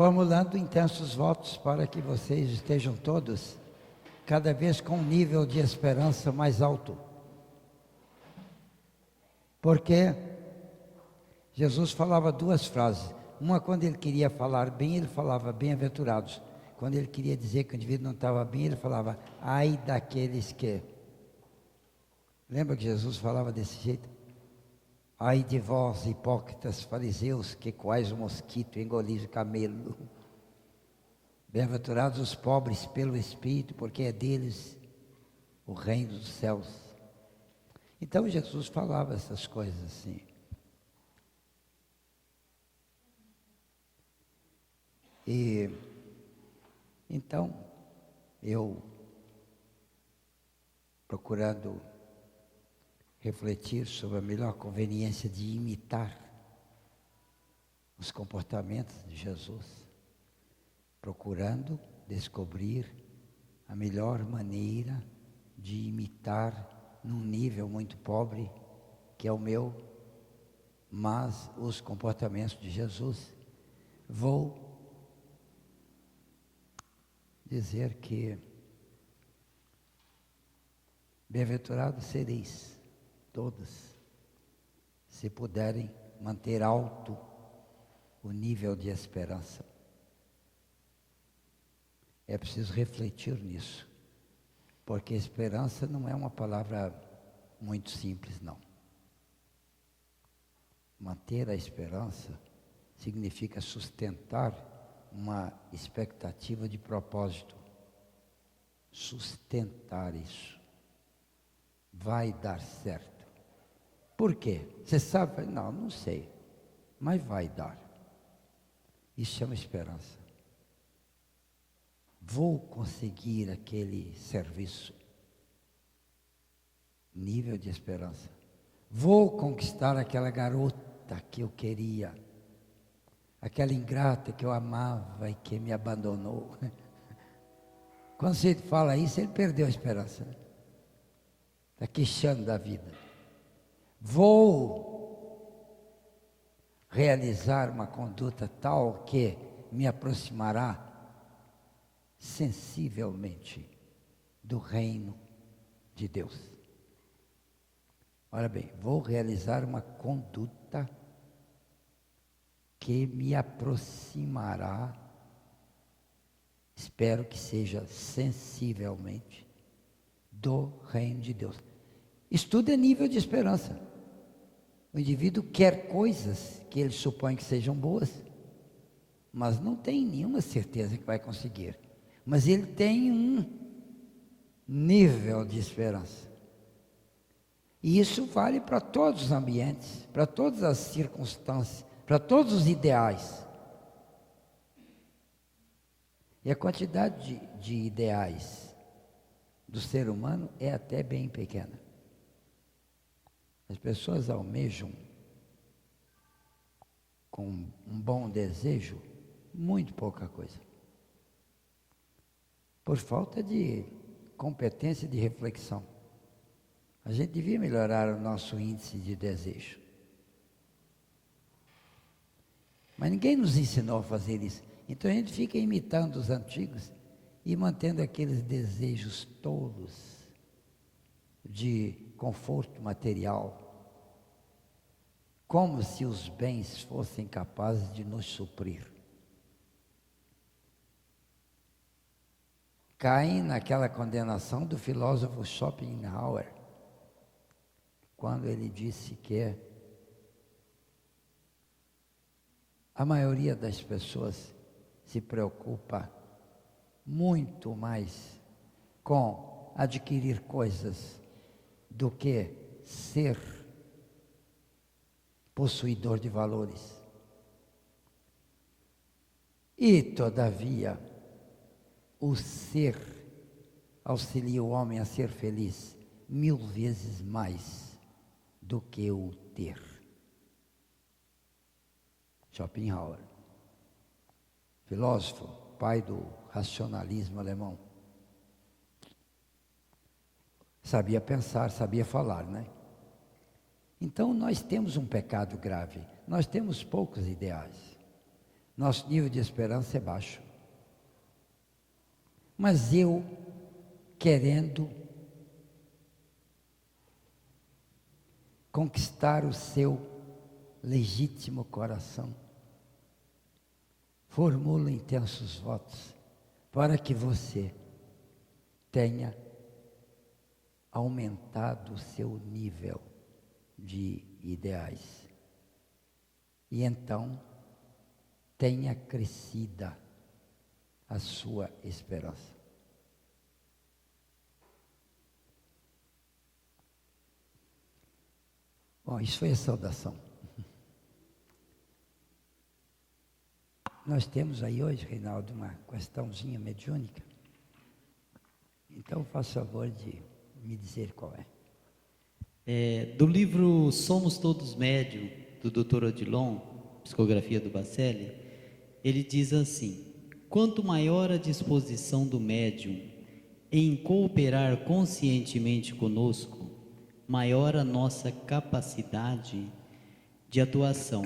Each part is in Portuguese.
formulando intensos votos para que vocês estejam todos cada vez com um nível de esperança mais alto. Porque Jesus falava duas frases. Uma, quando ele queria falar bem, ele falava bem-aventurados. Quando ele queria dizer que o indivíduo não estava bem, ele falava ai daqueles que... Lembra que Jesus falava desse jeito? Ai de vós, hipócritas, fariseus, que coais o mosquito e engolis o camelo. Bem-aventurados os pobres pelo Espírito, porque é deles o reino dos céus. Então Jesus falava essas coisas assim. E então eu, procurando refletir sobre a melhor conveniência de imitar os comportamentos de Jesus, procurando descobrir a melhor maneira de imitar num nível muito pobre, que é o meu, mas os comportamentos de Jesus, vou dizer que bem-aventurados sereis todos, se puderem manter alto o nível de esperança. É preciso refletir nisso, porque esperança não é uma palavra muito simples, não. Manter a esperança significa sustentar uma expectativa de propósito. Sustentar isso. Vai dar certo. Por quê? Você sabe? Não, não sei. Mas vai dar. Isso chama esperança. Vou conseguir aquele serviço. Nível de esperança. Vou conquistar aquela garota que eu queria. Aquela ingrata que eu amava e que me abandonou. Quando você fala isso, ele perdeu a esperança. Está queixando da vida. Vou realizar uma conduta tal que me aproximará sensivelmente do reino de Deus. Ora bem, vou realizar uma conduta que me aproximará, espero que seja sensivelmente, do reino de Deus. Isso tudo é nível de esperança. O indivíduo quer coisas que ele supõe que sejam boas, mas não tem nenhuma certeza que vai conseguir. Mas ele tem um nível de esperança. E isso vale para todos os ambientes, para todas as circunstâncias, para todos os ideais. E a quantidade de ideais do ser humano é até bem pequena. As pessoas almejam, com um bom desejo, muito pouca coisa. Por falta de competência de reflexão. A gente devia melhorar o nosso índice de desejo. Mas ninguém nos ensinou a fazer isso. Então a gente fica imitando os antigos e mantendo aqueles desejos tolos de conforto material, como se os bens fossem capazes de nos suprir. Caem naquela condenação do filósofo Schopenhauer, quando ele disse que a maioria das pessoas se preocupa muito mais com adquirir coisas do que ser possuidor de valores. E, todavia, o ser auxilia o homem a ser feliz 1000 vezes mais do que o ter. Schopenhauer, filósofo, pai do racionalismo alemão. Sabia pensar, sabia falar, né? Então nós temos um pecado grave, nós temos poucos ideais. Nosso nível de esperança é baixo. Mas eu, querendo conquistar o seu legítimo coração, formulo intensos votos para que você tenha aumentado o seu nível de ideais e então tenha crescida a sua esperança. Bom, isso foi a saudação. Nós temos aí hoje, Reinaldo, uma questãozinha mediúnica. Então, faça favor de me dizer qual é. Do livro Somos Todos Médium, do Dr. Odilon, psicografia do Bacelli, ele diz assim: quanto maior a disposição do médium em cooperar conscientemente conosco, maior a nossa capacidade de atuação,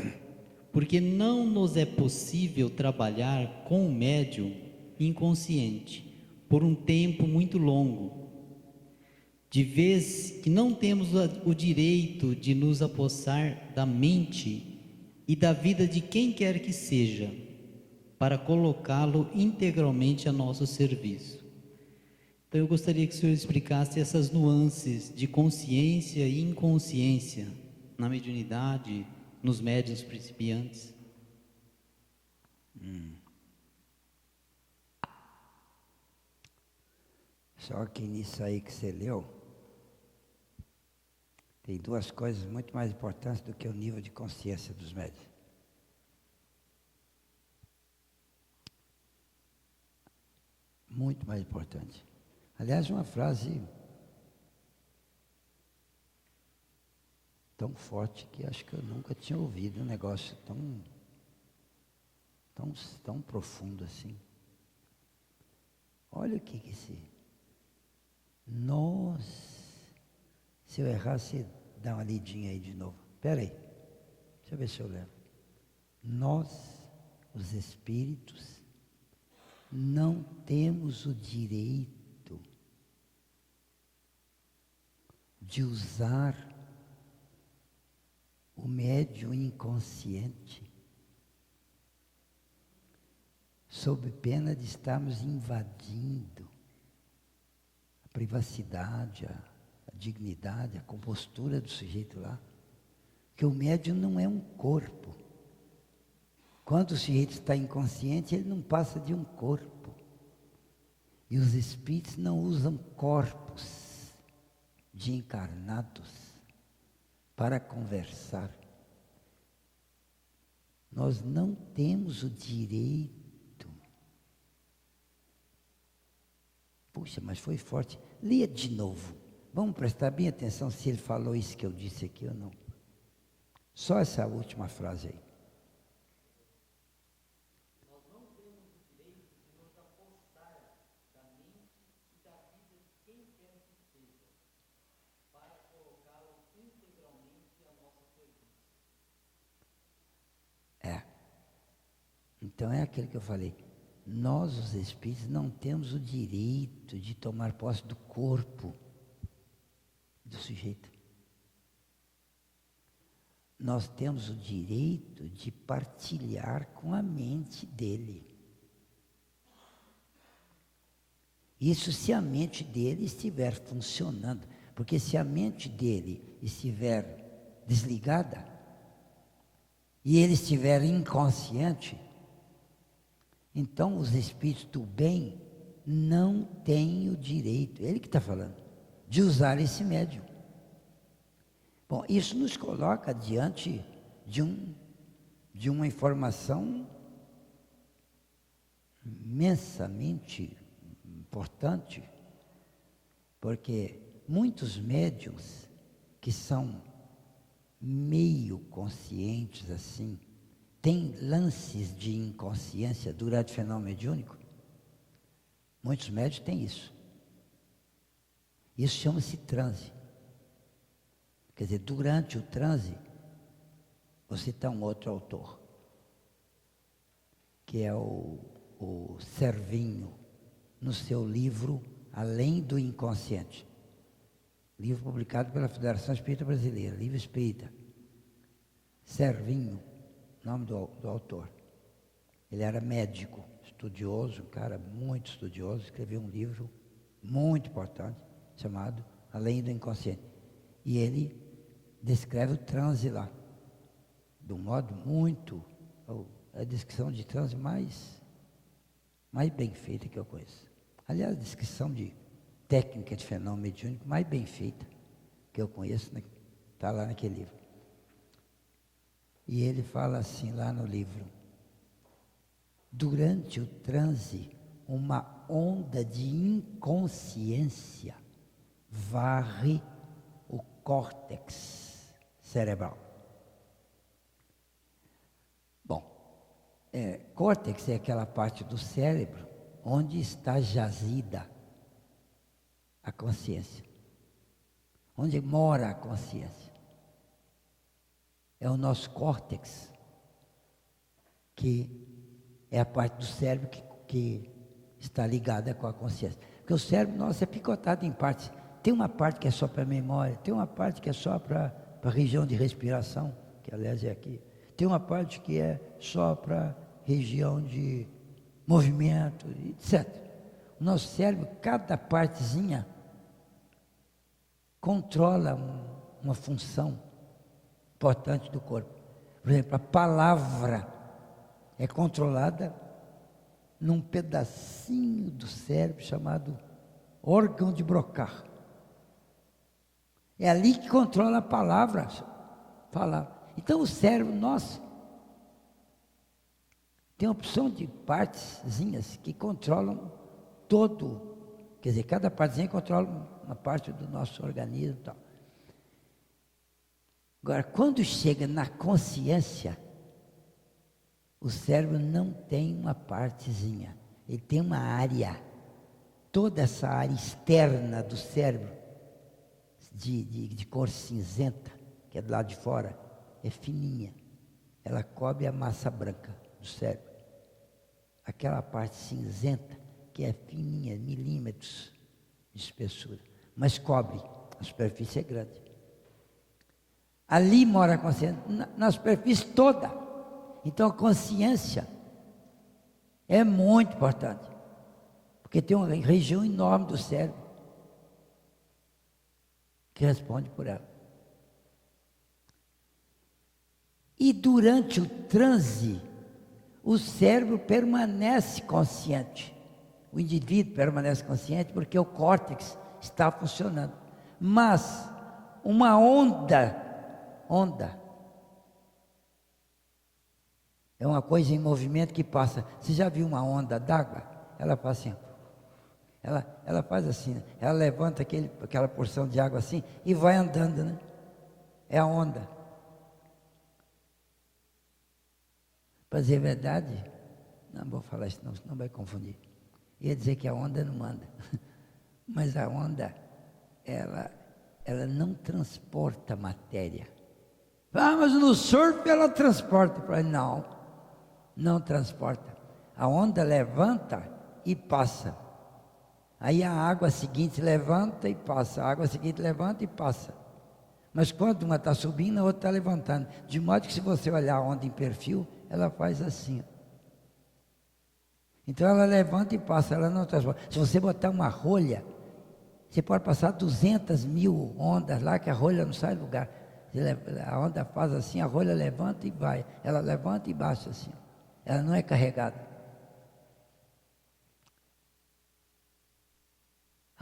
porque não nos é possível trabalhar com o médium inconsciente por um tempo muito longo, de vez que não temos o direito de nos apossar da mente e da vida de quem quer que seja, para colocá-lo integralmente a nosso serviço. Então eu gostaria que o senhor explicasse essas nuances de consciência e inconsciência na mediunidade, nos médiuns principiantes. Só que nisso aí que você leu, tem duas coisas muito mais importantes do que o nível de consciência dos médiuns. Muito mais importante. Aliás, uma frase tão forte que acho que eu nunca tinha ouvido um negócio tão profundo assim. Olha o que nós, se eu errar, você dá uma lidinha aí de novo. Espera aí, deixa eu ver se eu levo. Nós, os espíritos, não temos o direito de usar o médium inconsciente sob pena de estarmos invadindo a privacidade, a dignidade, a compostura do sujeito lá. Porque o médium não é um corpo. Quando o sujeito está inconsciente, ele não passa de um corpo. E os espíritos não usam corpos de encarnados para conversar. Nós não temos o direito. Puxa, mas foi forte. Leia de novo. Vamos prestar bem atenção se ele falou isso que eu disse aqui ou não. Só essa última frase aí. Então é aquilo que eu falei. Nós, os espíritos, não temos o direito de tomar posse do corpo do sujeito. Nós temos o direito de partilhar com a mente dele. Isso se a mente dele estiver funcionando. Porque se a mente dele estiver desligada e ele estiver inconsciente, então os espíritos do bem não têm o direito, ele que está falando, de usar esse médium. Bom, isso nos coloca diante de uma informação imensamente importante, porque muitos médiuns que são meio conscientes assim, tem lances de inconsciência durante o fenômeno mediúnico. Muitos médiuns têm isso. Isso chama-se transe. Quer dizer, durante o transe, você está um outro autor. que é o Servinho, no seu livro Além do Inconsciente. Livro publicado pela Federação Espírita Brasileira, livro espírita. Servinho, nome do autor. Ele era médico, estudioso, um cara muito estudioso, escreveu um livro muito importante, chamado Além do Inconsciente. E ele descreve o transe lá, de um modo muito, a descrição de transe mais bem feita que eu conheço. Aliás, a descrição de técnica de fenômeno mediúnico mais bem feita que eu conheço, está lá naquele livro. E ele fala assim lá no livro: durante o transe, uma onda de inconsciência varre o córtex cerebral. Bom, córtex é aquela parte do cérebro onde está jazida a consciência, onde mora a consciência. É o nosso córtex, que é a parte do cérebro que está ligada com a consciência. Porque o cérebro nosso é picotado em partes. Tem uma parte que é só para a memória, tem uma parte que é só para a região de respiração, que aliás é aqui. Tem uma parte que é só para a região de movimento, etc. O nosso cérebro, cada partezinha, controla uma função importante do corpo. Por exemplo, a palavra é controlada num pedacinho do cérebro chamado órgão de Broca. É ali que controla a palavra. Então o cérebro nosso tem uma opção de partezinhas que controlam todo. Quer dizer, cada partezinha controla uma parte do nosso organismo e tal. Agora, quando chega na consciência, o cérebro não tem uma partezinha, ele tem uma área. Toda essa área externa do cérebro, de cor cinzenta, que é do lado de fora, é fininha. Ela cobre a massa branca do cérebro. Aquela parte cinzenta, que é fininha, milímetros de espessura, mas cobre, a superfície é grande. Ali mora a consciência, na superfície toda. Então a consciência é muito importante, porque tem uma região enorme do cérebro que responde por ela. E durante o transe, o cérebro permanece consciente. O indivíduo permanece consciente porque o córtex está funcionando. Mas uma onda é uma coisa em movimento que passa. Você já viu uma onda d'água? Ela faz assim. Ela faz assim. Ela levanta aquela porção de água assim e vai andando, né? É a onda. Para dizer a verdade, não vou falar isso, não vai confundir. Ia dizer que a onda não anda. Mas a onda, ela não transporta matéria. Ah, mas no surf ela transporta. Não transporta. A onda levanta e passa. Aí a água seguinte levanta e passa. A água seguinte levanta e passa. Mas quando uma está subindo, a outra está levantando. De modo que se você olhar a onda em perfil, ela faz assim. Então ela levanta e passa, ela não transporta. Se você botar uma rolha, você pode passar 200.000 ondas lá, que a rolha não sai do lugar. A onda faz assim, a rolha levanta e vai. Ela levanta e baixa assim. Ela não é carregada.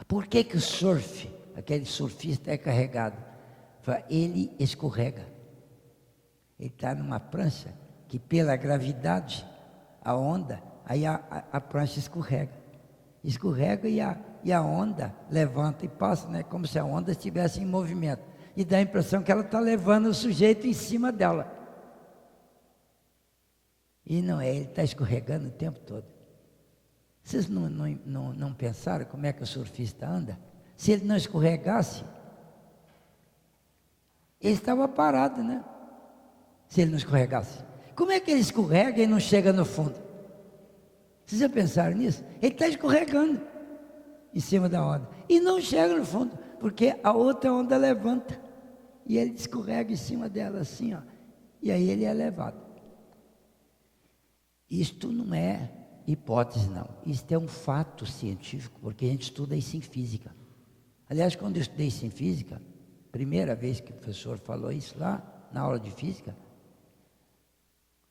Por que o surf, aquele surfista é carregado? Ele escorrega. Ele está numa prancha que pela gravidade, a onda, aí a prancha escorrega. Escorrega e a onda levanta e passa, né? Como se a onda estivesse em movimento. E dá a impressão que ela está levando o sujeito em cima dela. E não é, ele está escorregando o tempo todo. Vocês não pensaram como é que o surfista anda? Se ele não escorregasse, ele estava parado, né? Se ele não escorregasse. Como é que ele escorrega e não chega no fundo? Vocês já pensaram nisso? Ele está escorregando em cima da onda e não chega no fundo, porque a outra onda levanta e ele escorrega em cima dela assim, ó, e aí ele é levado. Isto não é hipótese, não. Isto é um fato científico, porque a gente estuda isso em física. Aliás, quando eu estudei isso em física, primeira vez que o professor falou isso lá, na aula de física,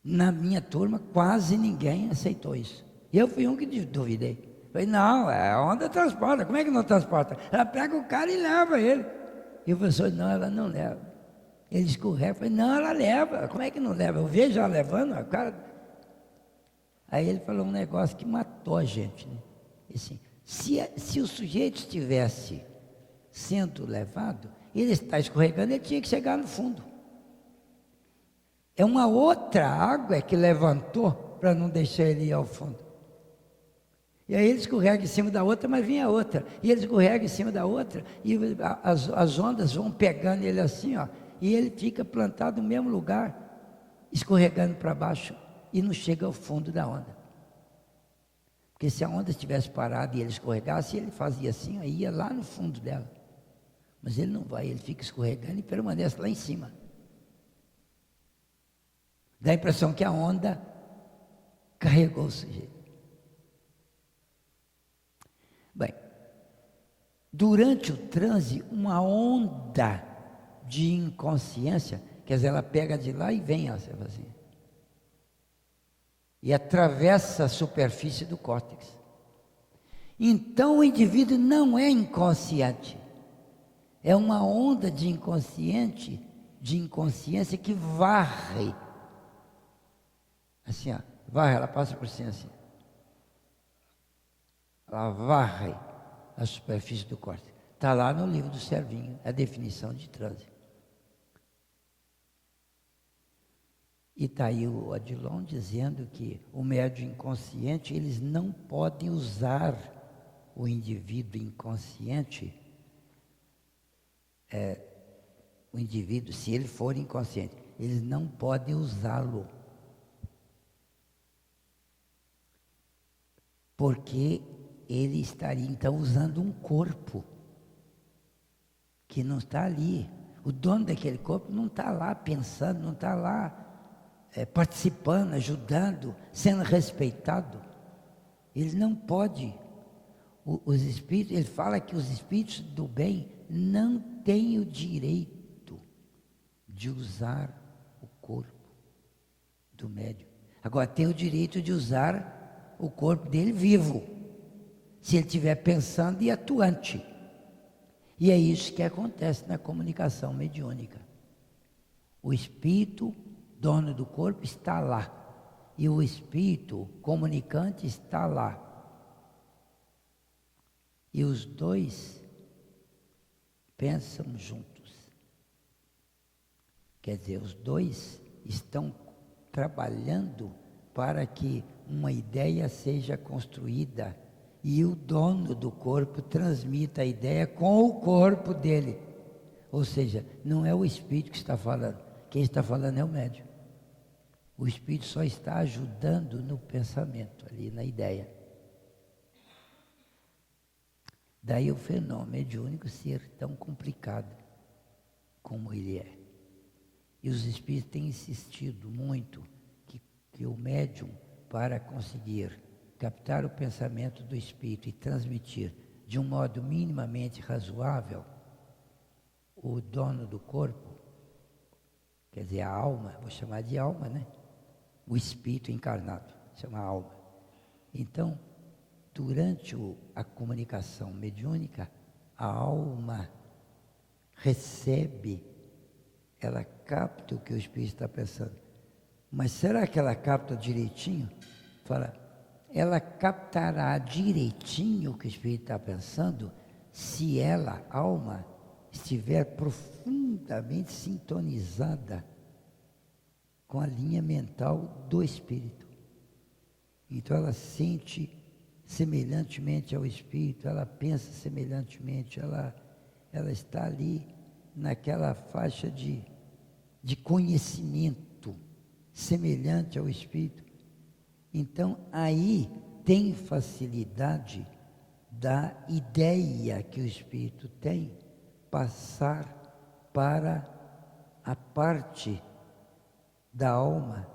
na minha turma quase ninguém aceitou isso. E eu fui um que duvidei. Falei, não, a onda transporta, como é que não transporta? Ela pega o cara e leva ele. E o professor, não, ela não leva. Ele escorrega, eu falei, não, ela leva, como é que não leva? Eu vejo ela levando, o cara... Aí ele falou um negócio que matou a gente, né? Assim, se o sujeito estivesse sendo levado, ele está escorregando, ele tinha que chegar no fundo. É uma outra água que levantou para não deixar ele ir ao fundo. E aí ele escorrega em cima da outra, mas vinha outra. E ele escorrega em cima da outra, e as ondas vão pegando ele assim, ó. E ele fica plantado no mesmo lugar, escorregando para baixo, e não chega ao fundo da onda. Porque se a onda estivesse parada e ele escorregasse, ele fazia assim, aí ia lá no fundo dela. Mas ele não vai, ele fica escorregando e permanece lá em cima. Dá a impressão que a onda carregou o sujeito. Bem, durante o transe, uma onda de inconsciência, quer dizer, ela pega de lá e vem assim, e atravessa a superfície do córtex. Então o indivíduo não é inconsciente, é uma onda de inconsciência que varre, assim, ó, varre, ela passa por cima assim, ela varre a superfície do córtex. Está lá no livro do Servinho, a definição de transe. E está aí o Odilon dizendo que o médium inconsciente, eles não podem usar o indivíduo inconsciente, o indivíduo, se ele for inconsciente, eles não podem usá-lo. Porque ele estaria então usando um corpo que não está ali. O dono daquele corpo não está lá pensando, não está lá participando, ajudando, sendo respeitado. Ele não pode. Os espíritos, ele fala que os espíritos do bem não têm o direito de usar o corpo do médium. Agora tem o direito de usar o corpo dele vivo, se ele estiver pensando e atuante. E é isso que acontece na comunicação mediúnica. O espírito dono do corpo está lá, e o espírito comunicante está lá. E os dois pensam juntos. Quer dizer, os dois estão trabalhando para que uma ideia seja construída e o dono do corpo transmita a ideia com o corpo dele. Ou seja, não é o espírito que está falando, quem está falando é o médium. O espírito só está ajudando no pensamento, ali na ideia. Daí o fenômeno mediúnico ser tão complicado como ele é. E os espíritos têm insistido muito que o médium, para conseguir captar o pensamento do espírito e transmitir de um modo minimamente razoável, o dono do corpo, quer dizer, a alma, vou chamar de alma, né? O espírito encarnado, chama alma. Então, durante a comunicação mediúnica, a alma recebe, ela capta o que o espírito está pensando. Mas será que ela capta direitinho? Fala, ela captará direitinho o que o espírito está pensando se ela, alma, estiver profundamente sintonizada com a linha mental do espírito. Então ela sente semelhantemente ao espírito, ela pensa semelhantemente, ela está ali naquela faixa de conhecimento semelhante ao espírito. Então aí tem facilidade da ideia que o espírito tem passar para a parte da alma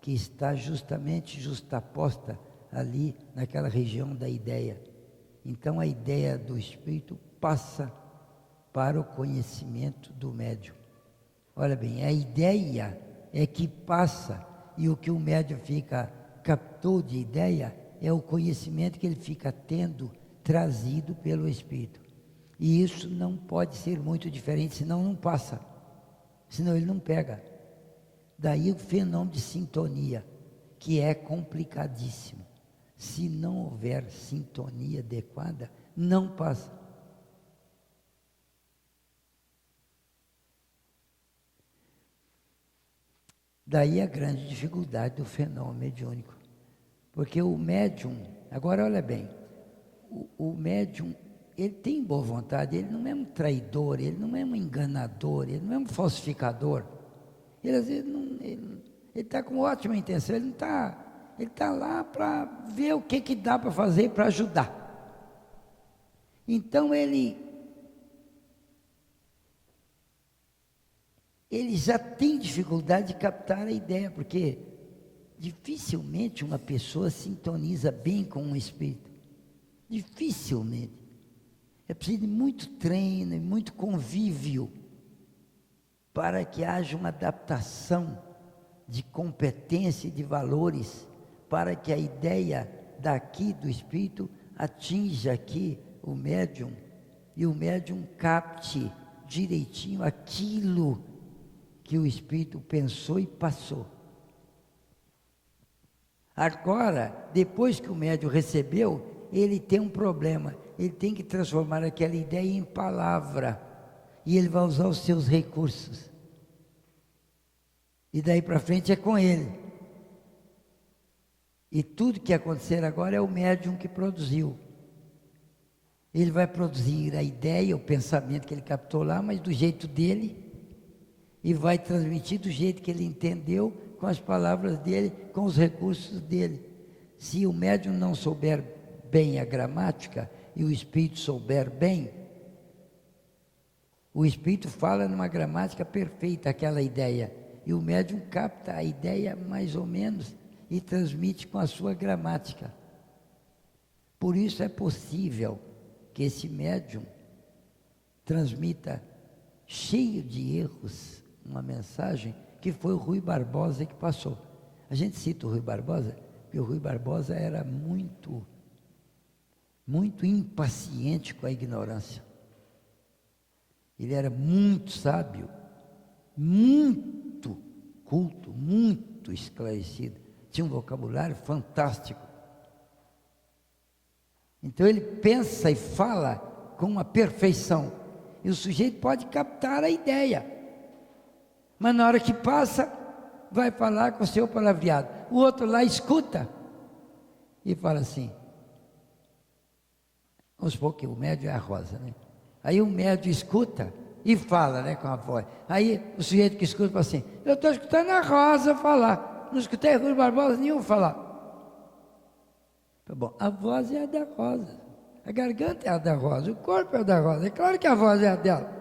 que está justamente justaposta ali naquela região da ideia. Então a ideia do espírito passa para o conhecimento do médium. Olha bem, a ideia é que passa, e o que o médium captou de ideia é o conhecimento que ele fica tendo trazido pelo espírito. E isso não pode ser muito diferente, senão não passa, senão ele não pega. Daí o fenômeno de sintonia, que é complicadíssimo. Se não houver sintonia adequada, não passa. Daí a grande dificuldade do fenômeno mediúnico. Porque o médium, agora olha bem, o médium, ele tem boa vontade, ele não é um traidor, ele não é um enganador, ele não é um falsificador. Ele às vezes ele está com ótima intenção, ele está lá para ver o que dá para fazer para ajudar. Então ele já tem dificuldade de captar a ideia, porque dificilmente uma pessoa sintoniza bem com um espírito. Dificilmente. É preciso de muito treino e muito convívio para que haja uma adaptação de competência e de valores, para que a ideia daqui do espírito atinja aqui o médium, e o médium capte direitinho aquilo que o espírito pensou e passou. Agora, depois que o médium recebeu, ele tem um problema, ele tem que transformar aquela ideia em palavra, e ele vai usar os seus recursos. E daí para frente é com ele. E tudo que acontecer agora é o médium que produziu. Ele vai produzir a ideia, o pensamento que ele captou lá, mas do jeito dele, e vai transmitir do jeito que ele entendeu, com as palavras dele, com os recursos dele. Se o médium não souber bem a gramática, e o espírito souber bem, o espírito fala numa gramática perfeita aquela ideia, e o médium capta a ideia mais ou menos e transmite com a sua gramática. Por isso é possível que esse médium transmita cheio de erros uma mensagem que foi o Rui Barbosa que passou. A gente cita o Rui Barbosa porque o Rui Barbosa era muito impaciente com a ignorância. Ele era muito sábio, muito culto, muito esclarecido, tinha um vocabulário fantástico. Então ele pensa e fala com uma perfeição, e o sujeito pode captar a ideia, mas na hora que passa, vai falar com o seu palavreado. O outro lá escuta e fala assim, vamos supor que o médium é a Rosa, né? Aí o médium escuta e fala, né, com a voz. Aí o sujeito que escuta fala assim, eu estou escutando a Rosa falar, não escutei Rui Barbosa nenhum falar. Bom, a voz é a da Rosa, a garganta é a da Rosa, o corpo é a da Rosa, é claro que a voz é a dela.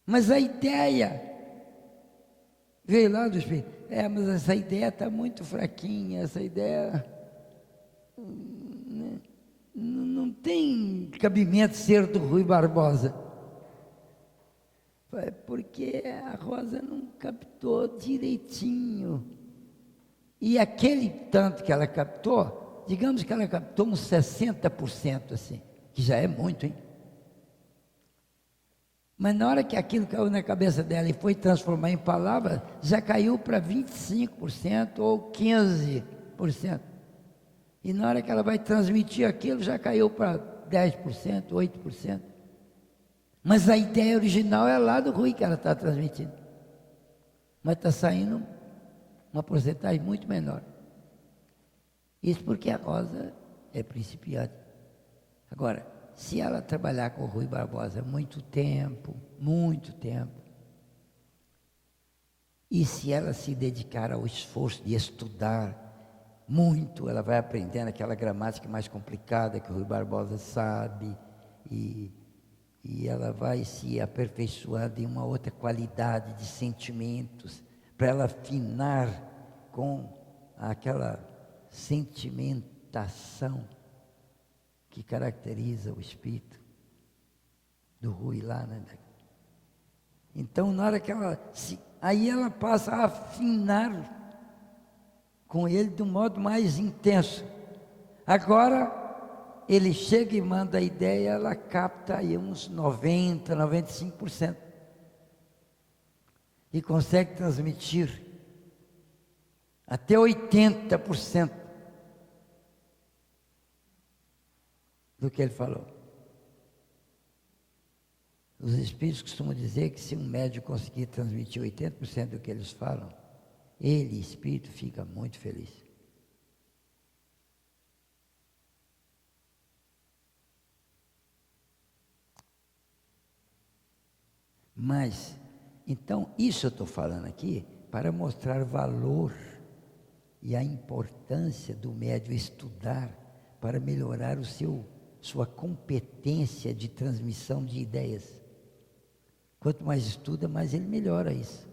Mas a ideia veio lá do espírito. Mas essa ideia está muito fraquinha, essa ideia não tem cabimento ser do Rui Barbosa. Porque a Rosa não captou direitinho. E aquele tanto que ela captou, digamos que ela captou uns 60%, assim, que já é muito, hein? Mas na hora que aquilo caiu na cabeça dela e foi transformar em palavras, já caiu para 25% ou 15%. E na hora que ela vai transmitir aquilo, já caiu para 10%, 8%. Mas a ideia original é lá do Rui que ela está transmitindo. Mas está saindo uma porcentagem muito menor. Isso porque a Rosa é principiante. Agora, se ela trabalhar com o Rui Barbosa muito tempo, e se ela se dedicar ao esforço de estudar muito, ela vai aprendendo aquela gramática mais complicada que o Rui Barbosa sabe, e ela vai se aperfeiçoando em uma outra qualidade de sentimentos, para ela afinar com aquela sentimentação que caracteriza o espírito do Rui lá, né? Então, na hora que aí ela passa a afinar com ele de um modo mais intenso. Agora, ele chega e manda a ideia, ela capta aí uns 90, 95%. E consegue transmitir até 80% do que ele falou. Os espíritos costumam dizer que se um médium conseguir transmitir 80% do que eles falam, ele, espírito, fica muito feliz. Mas, então, isso eu estou falando aqui para mostrar o valor e a importância do médium estudar para melhorar sua competência de transmissão de ideias. Quanto mais estuda, mais ele melhora isso.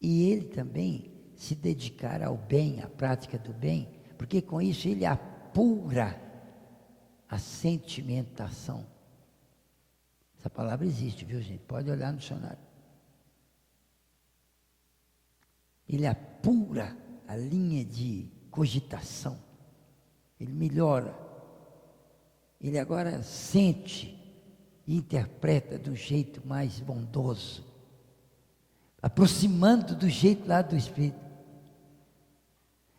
E ele também se dedicar ao bem, à prática do bem, porque com isso ele apura a sentimentação. Essa palavra existe, viu, gente? Pode olhar no dicionário. Ele apura a linha de cogitação. Ele melhora. Ele agora sente e interpreta de um jeito mais bondoso, aproximando do jeito lá do Espírito.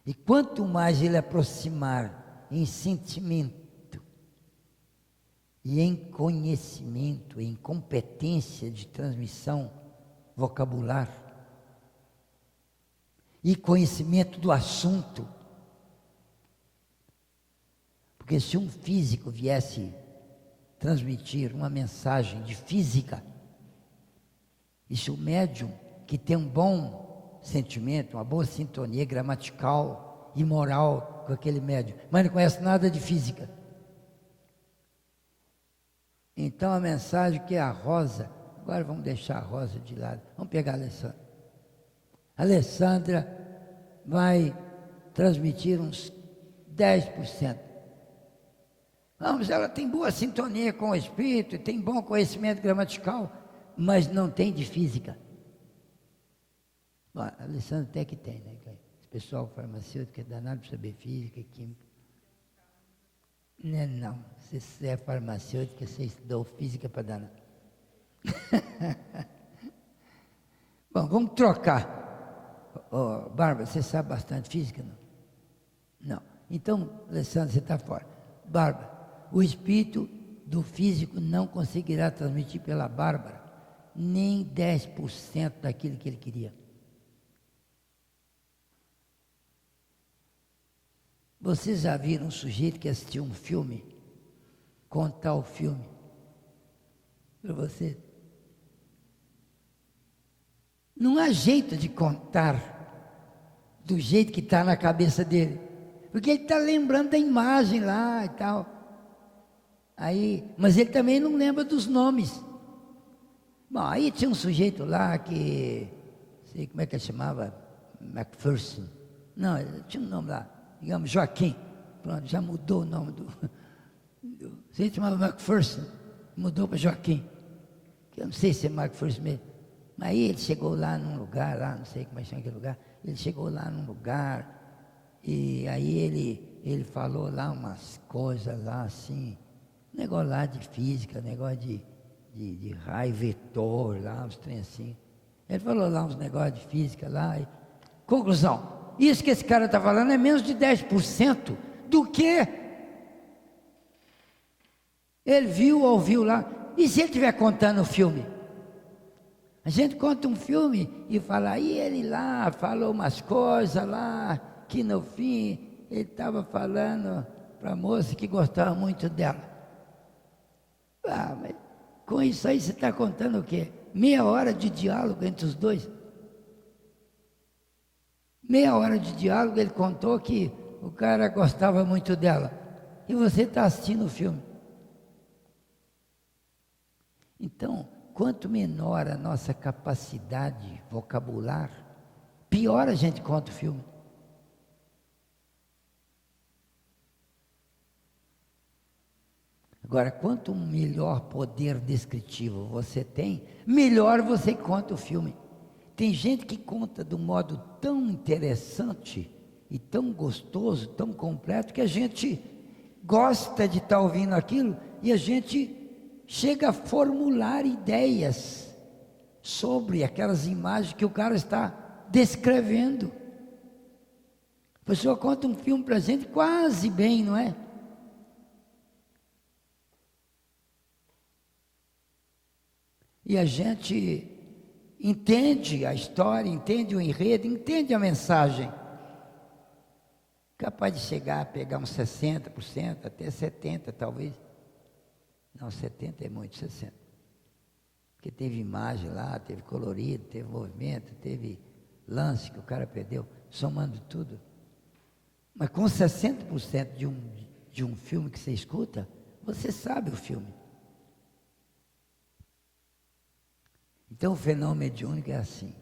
E quanto mais ele aproximar em sentimento e em conhecimento, em competência de transmissão vocabular e conhecimento do assunto, porque se um físico viesse transmitir uma mensagem de física, e se o médium que tem um bom sentimento, uma boa sintonia gramatical e moral com aquele médium, mas não conhece nada de física, então a mensagem que é a Rosa, agora vamos deixar a Rosa de lado, vamos pegar a Alessandra. A Alessandra vai transmitir uns 10%. Vamos, ela tem boa sintonia com o espírito, tem bom conhecimento gramatical, mas não tem de física. Bom, a Alessandra até que tem, né? Esse pessoal farmacêutico é danado para saber física, química. Não, se você é farmacêutica, você estudou física para danar. Bom, vamos trocar. Bárbara, você sabe bastante física, não? Não. Então, Alessandra, você está fora. Bárbara, o espírito do físico não conseguirá transmitir pela Bárbara nem 10% daquilo que ele queria. Vocês já viram um sujeito que assistiu um filme, contar o filme para você? Não há jeito de contar do jeito que está na cabeça dele, porque ele está lembrando da imagem lá e tal. Aí, mas ele também não lembra dos nomes. Bom, aí tinha um sujeito lá que, sei como é que ele chamava, Macpherson. Não, ele tinha um nome lá, digamos Joaquim. Pronto, já mudou o nome do sujeito, chamava Macpherson, mudou para Joaquim. Eu não sei se é Macpherson mesmo. Mas aí ele chegou lá num lugar, lá, não sei como é que chama aquele lugar, ele chegou lá num lugar, e aí ele falou lá umas coisas lá assim, negócio lá de física, negócio de raio vetor lá, uns trem assim. Ele falou lá uns negócios de física lá, e, conclusão, isso que esse cara está falando é menos de 10% do que ele viu ou ouviu lá. E se ele estiver contando o filme? A gente conta um filme e fala, aí ele lá falou umas coisas lá, que no fim ele estava falando para a moça que gostava muito dela. Ah, mas com isso aí você está contando o quê? Meia hora de diálogo entre os dois? Meia hora de diálogo, ele contou que o cara gostava muito dela. E você está assistindo o filme. Então, quanto menor a nossa capacidade vocabular, pior a gente conta o filme. Agora, quanto melhor poder descritivo você tem, melhor você conta o filme. Tem gente que conta de um modo tão interessante e tão gostoso, tão completo, que a gente gosta de estar ouvindo aquilo e a gente chega a formular ideias sobre aquelas imagens que o cara está descrevendo. A pessoa conta um filme para a gente quase bem, não é? E a gente entende a história, entende o enredo, entende a mensagem. Capaz de chegar a pegar uns 60%, até 70% talvez. Não, 70% é muito, 60%. Porque teve imagem lá, teve colorido, teve movimento, teve lance que o cara perdeu, somando tudo. Mas com 60% de um filme que você escuta, você sabe o filme. Então o fenômeno mediúnico é assim.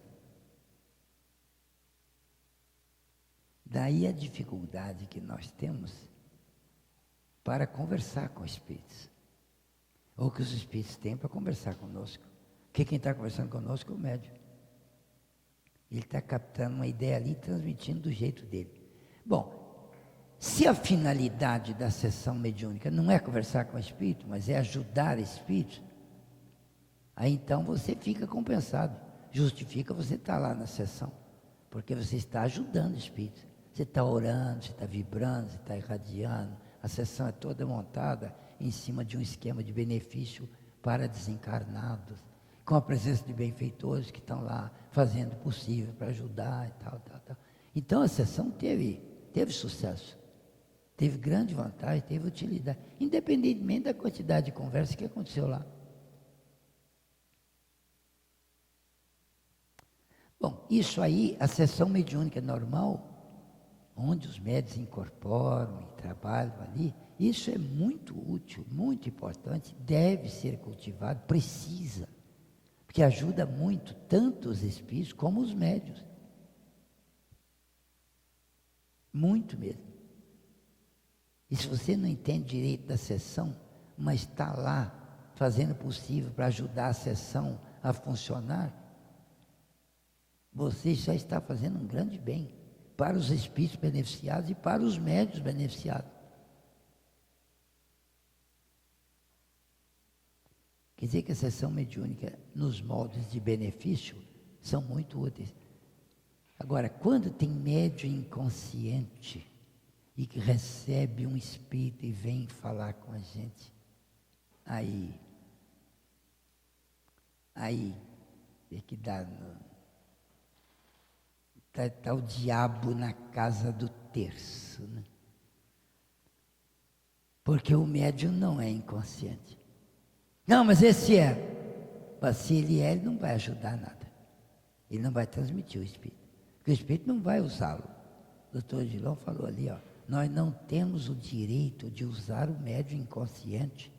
Daí a dificuldade que nós temos para conversar com espíritos. Ou que os espíritos têm para conversar conosco. Porque quem está conversando conosco é o médium. Ele está captando uma ideia ali e transmitindo do jeito dele. Bom, se a finalidade da sessão mediúnica não é conversar com o espírito, mas é ajudar espíritos, aí então você fica compensado. Justifica você estar lá na sessão. Porque você está ajudando o espírito. Você está orando, você está vibrando, você está irradiando. A sessão é toda montada em cima de um esquema de benefício para desencarnados, com a presença de benfeitores que estão lá fazendo o possível para ajudar e tal. Então a sessão teve sucesso, teve grande vantagem, teve utilidade, independentemente da quantidade de conversa que aconteceu lá. Bom, isso aí, a sessão mediúnica normal, onde os médiuns incorporam e trabalham ali, isso é muito útil, muito importante, deve ser cultivado, precisa, porque ajuda muito, tanto os espíritos como os médiuns. Muito mesmo. E se você não entende direito da sessão, mas está lá, fazendo o possível para ajudar a sessão a funcionar, você já está fazendo um grande bem para os espíritos beneficiados e para os médiuns beneficiados. Quer dizer que a sessão mediúnica, nos moldes de benefício, são muito úteis. Agora, quando tem médium inconsciente e que recebe um espírito e vem falar com a gente, aí é que dá... Está o diabo na casa do terço, né? Porque o médium não é inconsciente. Não, mas esse é. Mas se ele é, ele não vai ajudar nada. Ele não vai transmitir o espírito. Porque o espírito não vai usá-lo. O doutor Odilon falou ali, ó, nós não temos o direito de usar o médium inconsciente.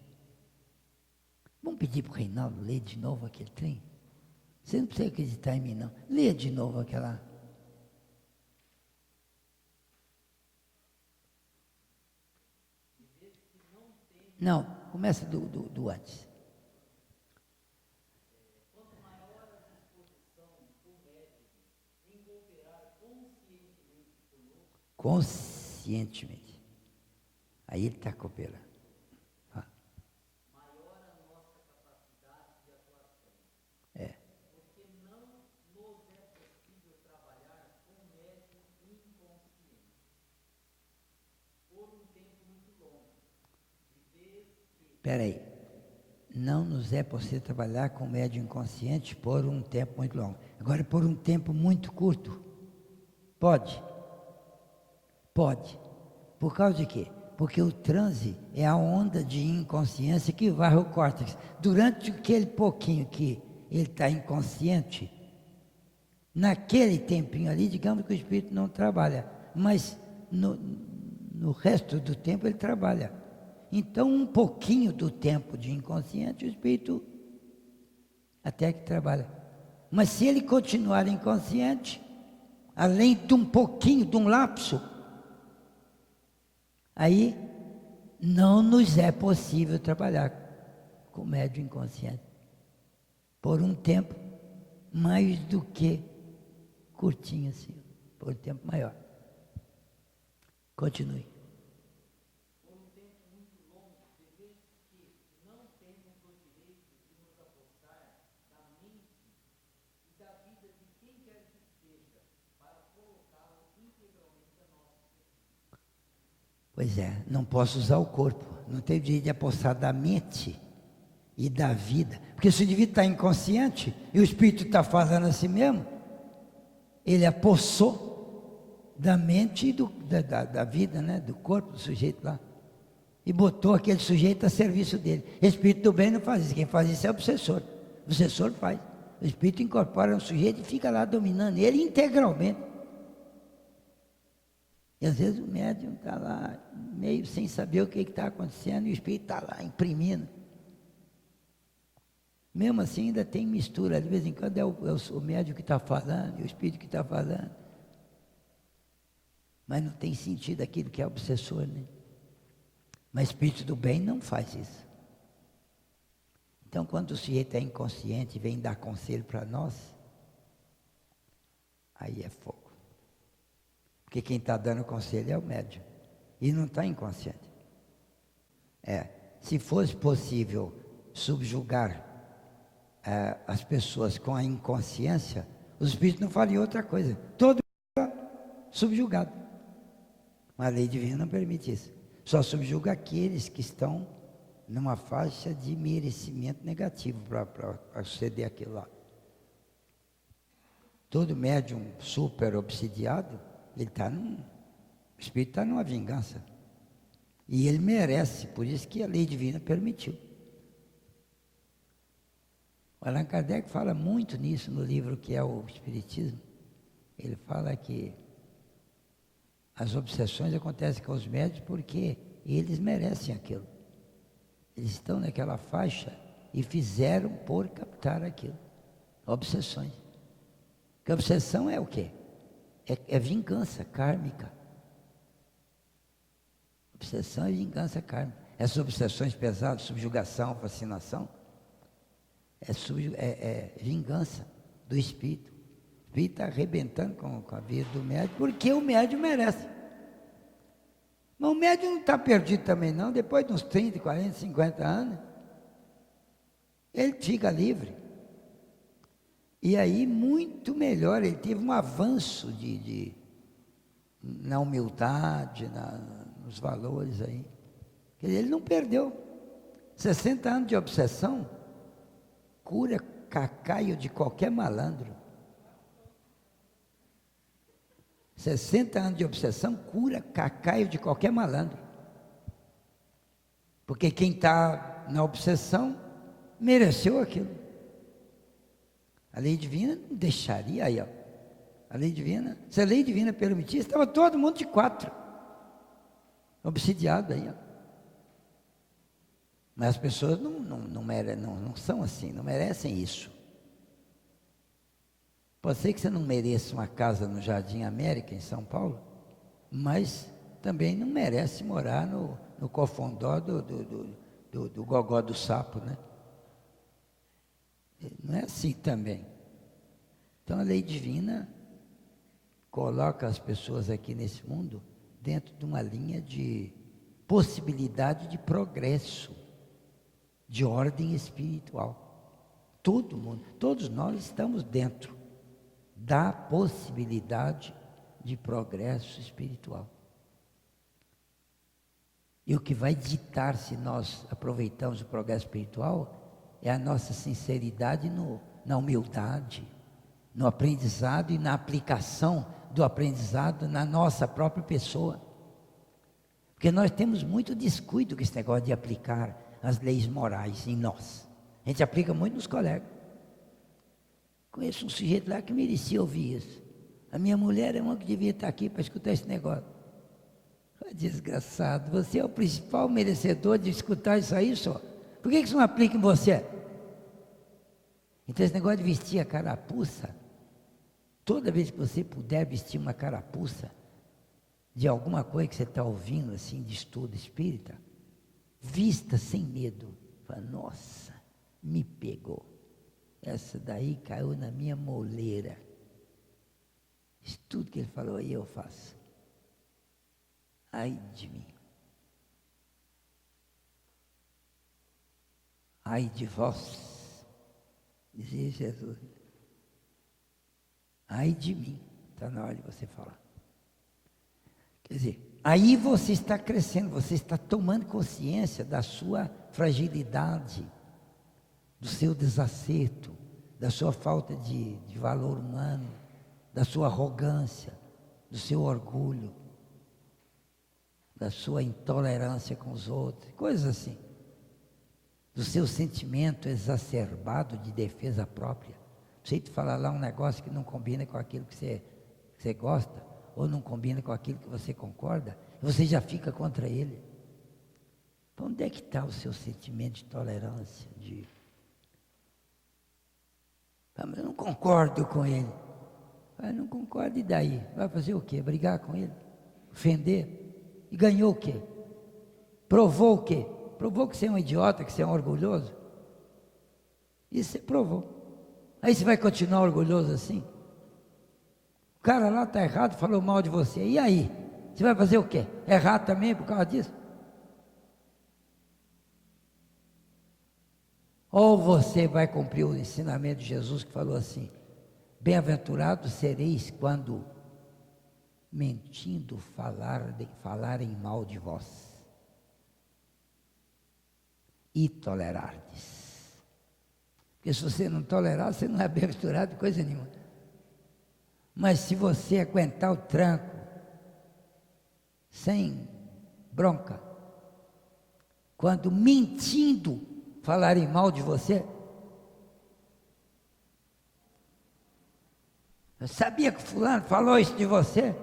Vamos pedir para o Reinaldo ler de novo aquele trem? Você não precisa acreditar em mim, não. Lê de novo aquela... Não, começa do antes. Quanto maior a disposição do médium em cooperar conscientemente conosco. Conscientemente. Aí ele está cooperando. Maior a nossa capacidade de atuação. É. Porque não nos é possível trabalhar com médium inconsciente por um tempo muito longo. Espera aí, não nos é possível trabalhar com médium inconsciente por um tempo muito longo. Agora, por um tempo muito curto, pode. Pode. Por causa de quê? Porque o transe é a onda de inconsciência que varre o córtex. Durante aquele pouquinho que ele está inconsciente, Naquele tempinho ali, digamos que o espírito não trabalha, mas no resto do tempo ele trabalha. Então, um pouquinho do tempo de inconsciente, o espírito até que trabalha. Mas se ele continuar inconsciente, além de um pouquinho, de um lapso, aí não nos é possível trabalhar com o médium inconsciente por um tempo mais do que curtinho assim, por um tempo maior. Continue. Por um tempo muito longo, de vez que não temos o direito de nos apossar da mente e da vida de quem quer que seja, para colocá-lo integralmente a nosso. Pois é, não posso usar o corpo, não tenho direito de apossar da mente e da vida, porque se o indivíduo está inconsciente e o espírito está falando assim mesmo, ele apossou da mente e da vida, né? Do corpo do sujeito lá, e botou aquele sujeito a serviço dele. O espírito do bem não faz isso, quem faz isso é o obsessor. O obsessor faz, o espírito incorpora um sujeito e fica lá dominando ele integralmente. E às vezes o médium está lá meio sem saber o que está acontecendo e o espírito está lá imprimindo. Mesmo assim ainda tem mistura, de vez em quando é o médium que está falando e o espírito que está falando. Mas não tem sentido aquilo que é obsessor, né? Mas o espírito do bem não faz isso. Então quando o sujeito é inconsciente e vem dar conselho para nós, aí é fogo. Porque quem está dando conselho é o médium. E não está inconsciente. Se fosse possível subjugar as pessoas com a inconsciência, os espíritos não fariam outra coisa. Todo mundo subjugado. Mas a lei divina não permite isso. Só subjuga aqueles que estão numa faixa de merecimento negativo para suceder aquilo lá. Todo médium super obsidiado, o espírito está numa vingança. E ele merece, por isso que a lei divina permitiu. O Allan Kardec fala muito nisso no livro que é o Espiritismo. Ele fala que as obsessões acontecem com os médios porque eles merecem aquilo. Eles estão naquela faixa e fizeram por captar aquilo. Obsessões. Porque obsessão é o quê? É vingança kármica. Obsessão é vingança kármica. Essas obsessões pesadas, subjugação, fascinação, é vingança do espírito. O espírito está arrebentando com a vida do médium, porque o médium merece. Mas o médium não está perdido também não, depois de uns 30, 40, 50 anos, ele fica livre. E aí, muito melhor, ele teve um avanço na humildade, nos valores aí. Quer dizer, ele não perdeu. 60 anos de obsessão cura cacaio de qualquer malandro. 60 anos de obsessão cura cacaio de qualquer malandro. Porque quem está na obsessão mereceu aquilo. A lei divina não deixaria aí, ó. A lei divina, se a lei divina permitisse, estava todo mundo de 4. Obsidiado aí, ó. Mas as pessoas não são assim, não merecem isso. Pode ser que você não mereça uma casa no Jardim América, em São Paulo, mas também não merece morar no cofundó do gogó do sapo, né? Não é assim também. Então a lei divina coloca as pessoas aqui nesse mundo dentro de uma linha de possibilidade de progresso, de ordem espiritual. Todo mundo, todos nós estamos dentro da possibilidade de progresso espiritual. E o que vai ditar se nós aproveitamos o progresso espiritual é a nossa sinceridade na humildade, no aprendizado e na aplicação do aprendizado na nossa própria pessoa. Porque nós temos muito descuido com esse negócio de aplicar as leis morais em nós. A gente aplica muito nos colegas. Conheço um sujeito lá que merecia ouvir isso. A minha mulher é uma que devia estar aqui para escutar esse negócio. Desgraçado, você é o principal merecedor de escutar isso aí só. Por que isso não aplica em você? Então esse negócio de vestir a carapuça, toda vez que você puder vestir uma carapuça de alguma coisa que você está ouvindo, assim, de estudo espírita, vista sem medo. Fala, nossa, me pegou. Essa daí caiu na minha moleira. Isso tudo que ele falou aí eu faço. Ai de mim. Ai de vós, dizia Jesus. Ai de mim, está na hora de você falar. Quer dizer, aí você está crescendo, você está tomando consciência da sua fragilidade, do seu desacerto, da sua falta de valor humano, da sua arrogância, do seu orgulho, da sua intolerância com os outros, coisas assim. Do seu sentimento exacerbado de defesa própria. Sei te falar lá um negócio que não combina com aquilo que você gosta, ou não combina com aquilo que você concorda, você já fica contra ele. Então, onde é que está o seu sentimento de tolerância? Eu não concordo com ele. Eu não concordo, e daí? Vai fazer o quê? Brigar com ele? Ofender? E ganhou o quê? Provou o quê? Provou que você é um idiota, que você é um orgulhoso? Isso você provou. Aí você vai continuar orgulhoso assim? O cara lá está errado, falou mal de você. E aí? Você vai fazer o quê? Errar também por causa disso? Ou você vai cumprir o ensinamento de Jesus que falou assim: bem-aventurados sereis quando mentindo falarem mal de vós e tolerardes. Porque se você não tolerar, você não é bem-aventurado de coisa nenhuma. Mas se você aguentar o tranco, sem bronca, quando mentindo falarem mal de você, eu sabia que fulano falou isso de você.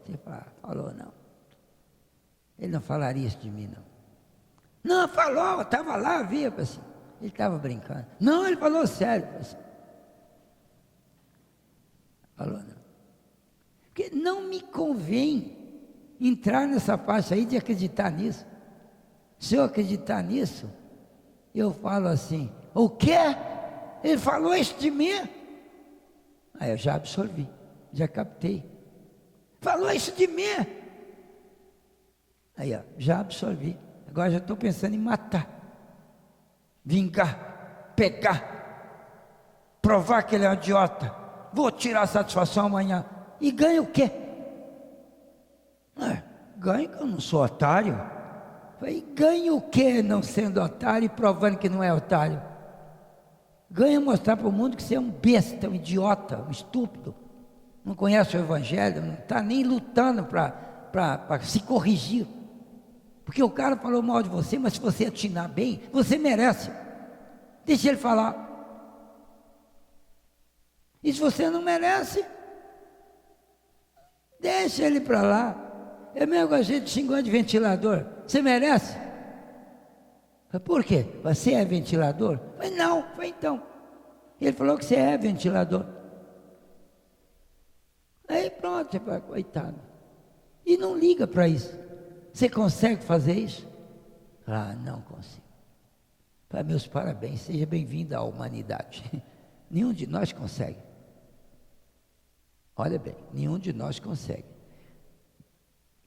Você fala, falou não. Ele não falaria isso de mim não. Não, falou, eu estava lá, via, assim. Ele estava brincando. Não, ele falou sério. Assim. Falou não. Porque não me convém entrar nessa faixa aí de acreditar nisso. Se eu acreditar nisso, eu falo assim, o quê? Ele falou isso de mim? Aí eu já absorvi, já captei. Falou isso de mim? Aí ó, já absorvi. Agora já estou pensando em matar, vingar, pegar, provar que ele é um idiota. Vou tirar a satisfação amanhã. E ganha o quê? Ganha que eu não sou otário. E ganha o quê não sendo otário e provando que não é otário? Ganha mostrar para o mundo que você é um besta, um idiota, um estúpido. Não conhece o Evangelho, não está nem lutando para se corrigir. Porque o cara falou mal de você, mas se você atinar bem, você merece. Deixa ele falar. E se você não merece, deixa ele para lá. É mesmo que a gente xingou de ventilador. Você merece? Por quê? Você é ventilador? Não, foi então. Ele falou que você é ventilador. Aí pronto, você fala, coitado. E não liga para isso. Você consegue fazer isso? Não consigo. Meus parabéns, seja bem-vindo à humanidade. Nenhum de nós consegue. Olha bem, nenhum de nós consegue.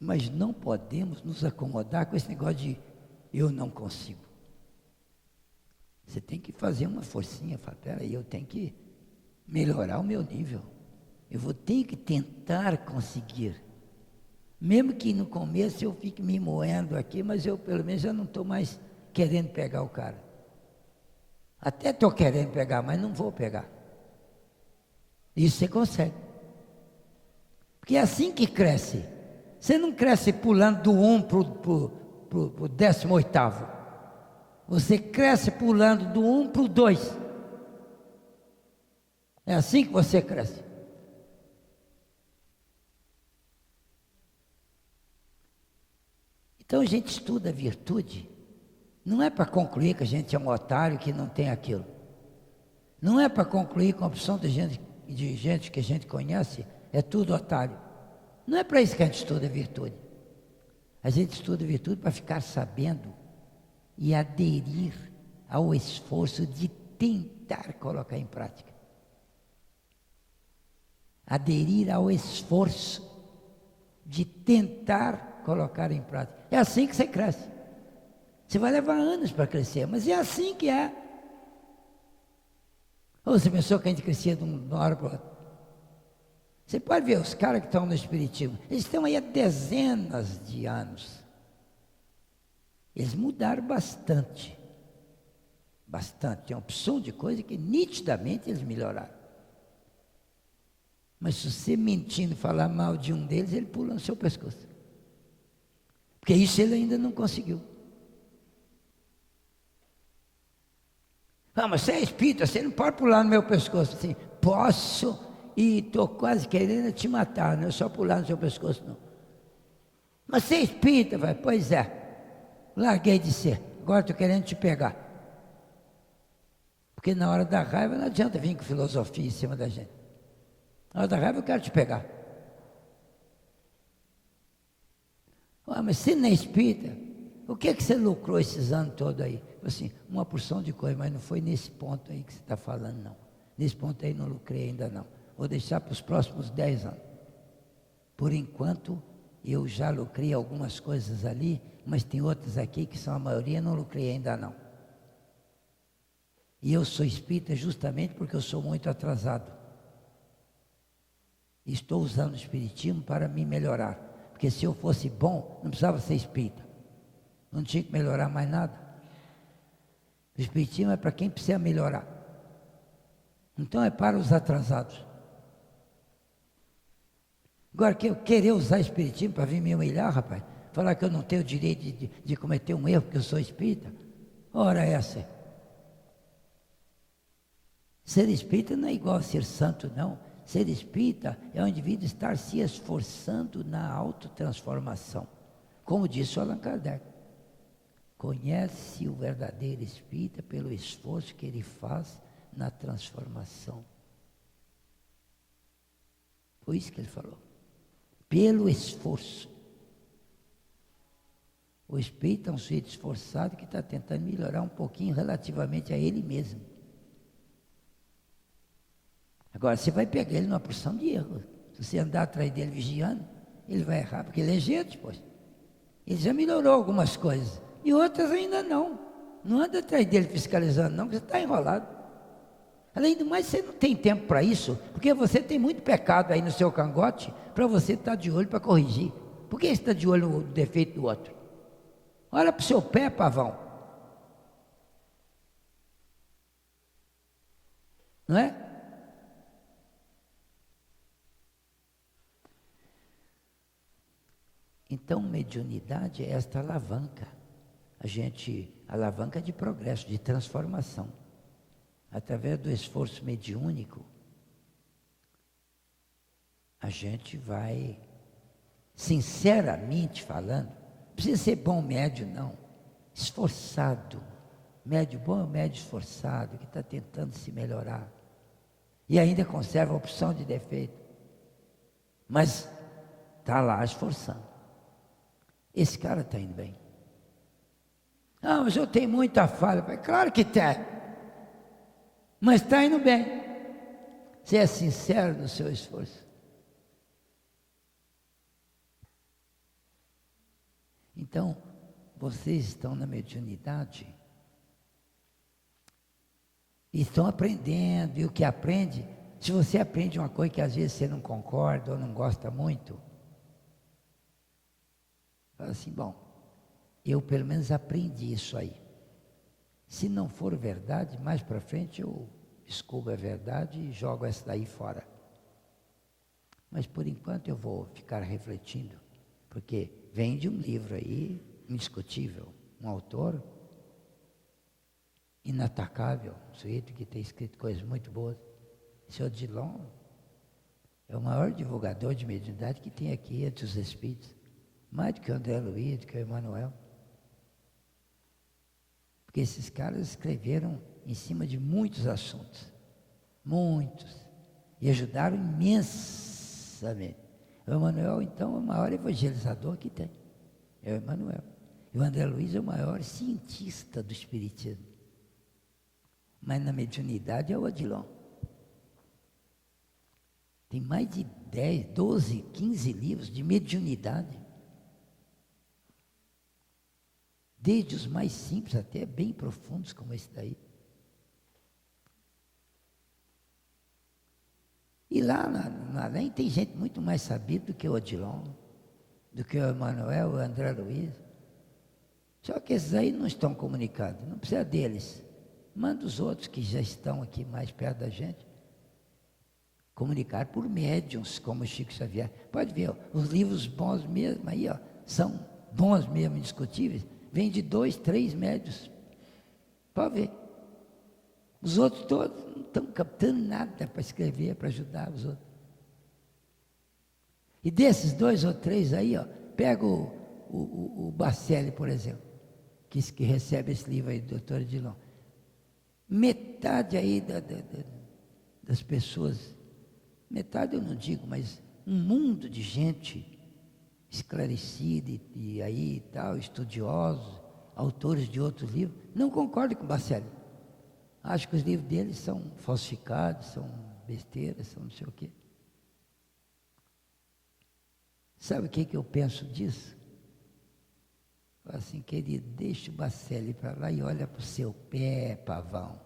Mas não podemos nos acomodar com esse negócio de eu não consigo. Você tem que fazer uma forcinha, falar, peraí, eu tenho que melhorar o meu nível. Eu tenho que tentar conseguir. Mesmo que no começo eu fique me moendo aqui, mas eu pelo menos já não estou mais querendo pegar o cara. Até estou querendo pegar, mas não vou pegar. Isso você consegue. Porque é assim que cresce. Você não cresce pulando do 1 para o 18º. Você cresce pulando do 1 para o 2. É assim que você cresce. Então a gente estuda a virtude, não é para concluir que a gente é um otário que não tem aquilo. Não é para concluir com a opção de gente que a gente conhece, é tudo otário. Não é para isso que a gente estuda a virtude. A gente estuda a virtude para ficar sabendo e aderir ao esforço de tentar colocar em prática. Aderir ao esforço de tentar colocar em prática. É assim que você cresce. Você vai levar anos para crescer, mas é assim que é. Ou você pensou que a gente crescia de uma hora para outra? Você pode ver os caras que estão no Espiritismo, eles estão aí há dezenas de anos. Eles mudaram bastante. Bastante. Tem uma opção de coisa que nitidamente eles melhoraram. Mas se você mentindo falar mal de um deles, ele pula no seu pescoço. Porque isso ele ainda não conseguiu. Ah, mas você é espírita, você não pode pular no meu pescoço. Assim, posso e estou quase querendo te matar, não é só pular no seu pescoço, não. Mas você é espírita, vai? Pois é, larguei de ser, agora estou querendo te pegar. Porque na hora da raiva não adianta vir com filosofia em cima da gente. Na hora da raiva eu quero te pegar. Ah, mas você não é espírita? O que é que você lucrou esses anos todos aí? Assim, uma porção de coisa, mas não foi nesse ponto aí que você está falando, não. Nesse ponto aí não lucrei ainda não. Vou deixar para os próximos 10 anos. Por enquanto, eu já lucrei algumas coisas ali, mas tem outras aqui que são a maioria, não lucrei ainda não. E eu sou espírita justamente porque eu sou muito atrasado. Estou usando o espiritismo para me melhorar. Porque se eu fosse bom, não precisava ser espírita. Não tinha que melhorar mais nada. O espiritismo é para quem precisa melhorar. Então é para os atrasados. Agora, que eu querer usar o espiritismo para vir me humilhar, rapaz, falar que eu não tenho o direito de cometer um erro porque eu sou espírita, ora essa. Ser espírita não é igual a ser santo, não. Ser espírita é o indivíduo estar se esforçando na autotransformação. Como disse o Allan Kardec. Conhece o verdadeiro espírita pelo esforço que ele faz na transformação. Foi isso que ele falou. Pelo esforço. O espírita é um sujeito esforçado que está tentando melhorar um pouquinho relativamente a ele mesmo. Agora, você vai pegar ele numa porção de erros. Se você andar atrás dele vigiando, ele vai errar, porque ele é gente, pois. Ele já melhorou algumas coisas, e outras ainda não. Não anda atrás dele fiscalizando, não, porque você está enrolado. Além do mais, você não tem tempo para isso, porque você tem muito pecado aí no seu cangote, para você estar de olho para corrigir. Por que você está de olho no defeito do outro? Olha para o seu pé, pavão. Não é? Então, mediunidade é esta alavanca. Alavanca de progresso, de transformação. Através do esforço mediúnico, a gente vai, sinceramente falando, não precisa ser bom médio, não. Esforçado. Médio bom é o médio esforçado, que está tentando se melhorar. E ainda conserva a opção de defeito. Mas está lá esforçando. Esse cara está indo bem. Ah, mas eu tenho muita falha. Claro que tem. Mas está indo bem. Você é sincero no seu esforço. Então, vocês estão na mediunidade e estão aprendendo. E o que aprende, se você aprende uma coisa que às vezes você não concorda ou não gosta muito, fala assim, bom, eu pelo menos aprendi isso aí. Se não for verdade, mais para frente eu descubro a verdade e jogo essa daí fora. Mas por enquanto eu vou ficar refletindo, porque vem de um livro aí, indiscutível, um autor inatacável, um sujeito que tem escrito coisas muito boas. Esse Odilon é o maior divulgador de mediunidade que tem aqui entre os espíritos. Mais do que o André Luiz, do que o Emmanuel. Porque esses caras escreveram em cima de muitos assuntos. Muitos. E ajudaram imensamente. O Emmanuel, então, é o maior evangelizador que tem. É o Emmanuel. E o André Luiz é o maior cientista do espiritismo. Mas na mediunidade é o Odilon. Tem mais de 10, 12, 15 livros de mediunidade. Desde os mais simples até bem profundos como esse daí. E lá na além tem gente muito mais sabida do que o Odilon, do que o Emmanuel, o André Luiz. Só que esses aí não estão comunicados, não precisa deles. Manda os outros que já estão aqui mais perto da gente. Comunicar por médiuns, como o Chico Xavier. Pode ver, ó, os livros bons mesmo aí, ó, são bons mesmo, indiscutíveis. Vem de 2, 3 médiuns. Pode ver. Os outros todos não estão captando nada para escrever, para ajudar os outros. E desses 2 ou 3 aí, ó, pega o Bacelli, por exemplo, que recebe esse livro aí do Dr. Odilon. Metade aí das pessoas, metade eu não digo, mas um mundo de gente esclarecida e aí e tal, estudiosos, autores de outros livros, não concordam com o Bacelli. Acho que os livros dele são falsificados, são besteiras, são não sei o quê. Sabe o que eu penso disso? Falo assim, querido, deixa o Bacelli para lá e olha para o seu pé, pavão.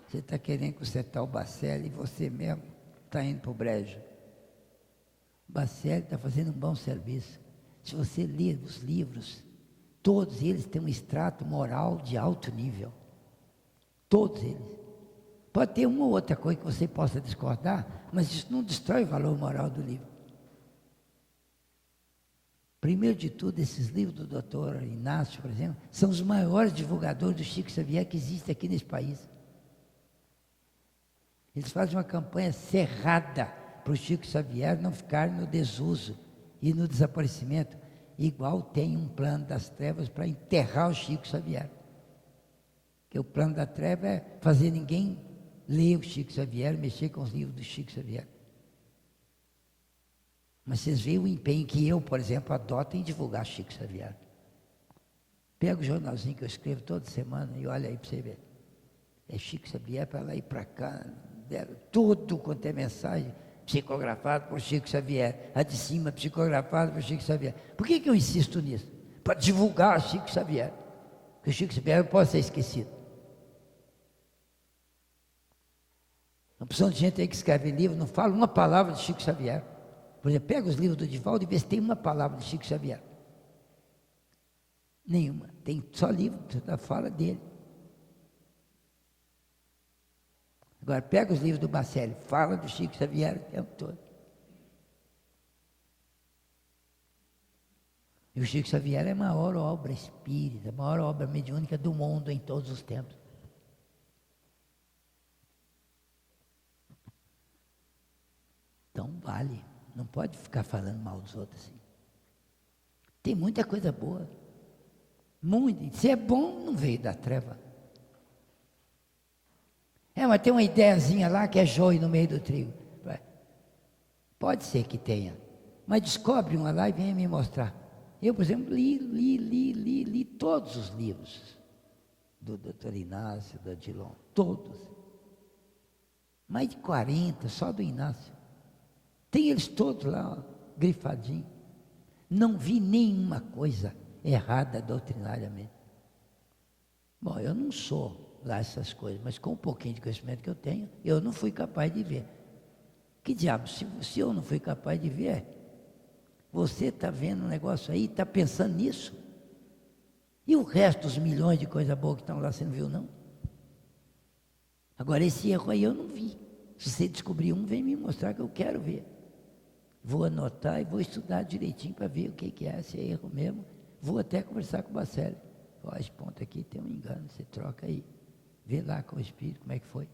Você está querendo consertar o Bacelli e você mesmo está indo para o brejo. O Bacelli está fazendo um bom serviço. Se você ler os livros, todos eles têm um extrato moral de alto nível. Todos eles. Pode ter uma ou outra coisa que você possa discordar, mas isso não destrói o valor moral do livro. Primeiro de tudo, esses livros do doutor Inácio, por exemplo, são os maiores divulgadores do Chico Xavier que existem aqui nesse país. Eles fazem uma campanha cerrada para o Chico Xavier não ficar no desuso e no desaparecimento, igual tem um plano das trevas para enterrar o Chico Xavier. Porque o plano da treva é fazer ninguém ler o Chico Xavier, mexer com os livros do Chico Xavier. Mas vocês veem o empenho que eu, por exemplo, adoto em divulgar Chico Xavier. Pega o jornalzinho que eu escrevo toda semana e olha aí para você ver. É Chico Xavier para lá e para cá, tudo quanto é mensagem psicografado por Chico Xavier, a de cima psicografado por Chico Xavier. Por que eu insisto nisso? Para divulgar Chico Xavier. Porque o Chico Xavier não pode ser esquecido. Uma opção de gente aí que escreve livro, não fala uma palavra de Chico Xavier. Por exemplo, pega os livros do Divaldo e vê se tem uma palavra de Chico Xavier. Nenhuma. Tem só livro da fala dele. Agora, pega os livros do Bacelli, fala do Chico Xavier o tempo todo. E o Chico Xavier é a maior obra espírita, a maior obra mediúnica do mundo em todos os tempos. Então vale, não pode ficar falando mal dos outros assim. Tem muita coisa boa. Muito. Se é bom, não veio da treva. Mas tem uma ideiazinha lá que é joio no meio do trigo. Pode ser que tenha. Mas descobre uma lá e venha me mostrar. Eu, por exemplo, li todos os livros do Dr. Inácio, do Odilon. Todos. Mais de 40, só do Inácio. Tem eles todos lá, ó, grifadinho. Não vi nenhuma coisa errada doutrinariamente. Bom, eu não sou lá essas coisas, mas com um pouquinho de conhecimento que eu tenho, eu não fui capaz de ver. Que diabo, se eu não fui capaz de ver, você está vendo um negócio aí, está pensando nisso? E o resto dos milhões de coisas boas que estão lá, você não viu não? Agora esse erro aí eu não vi. Se você descobrir um, vem me mostrar que eu quero ver. Vou anotar e vou estudar direitinho para ver o que é esse erro mesmo. Vou até conversar com o Bacelli. Ó, esse ponto aqui tem um engano, você troca aí. Vê lá com o espírito como é que foi.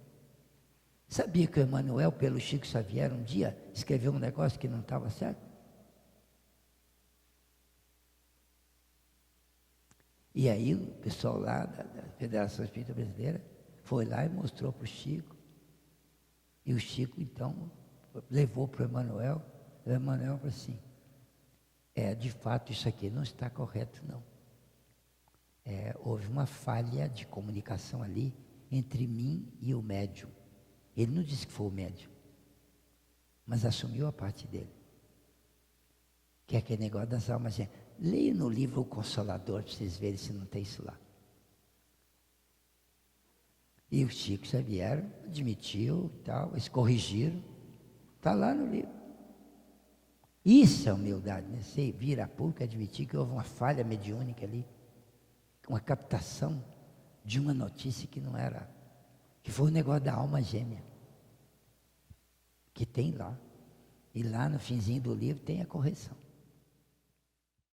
Sabia que o Emmanuel, pelo Chico Xavier, um dia escreveu um negócio que não estava certo? E aí o pessoal lá da Federação Espírita Brasileira foi lá e mostrou para o Chico. E o Chico, então, levou para o Emmanuel. O Emmanuel falou assim, de fato isso aqui não está correto, não. Houve uma falha de comunicação ali entre mim e o médium. Ele não disse que foi o médium, mas assumiu a parte dele. Que é aquele negócio das almas gêmeas. Leia no livro O Consolador, para vocês verem se não tem isso lá. E o Chico Xavier admitiu e tal, eles corrigiram. Está lá no livro. Isso é humildade, né? Você vir a público admitir que houve uma falha mediúnica ali. Uma captação de uma notícia que não era, que foi o negócio da alma gêmea, que tem lá. E lá no finzinho do livro tem a correção.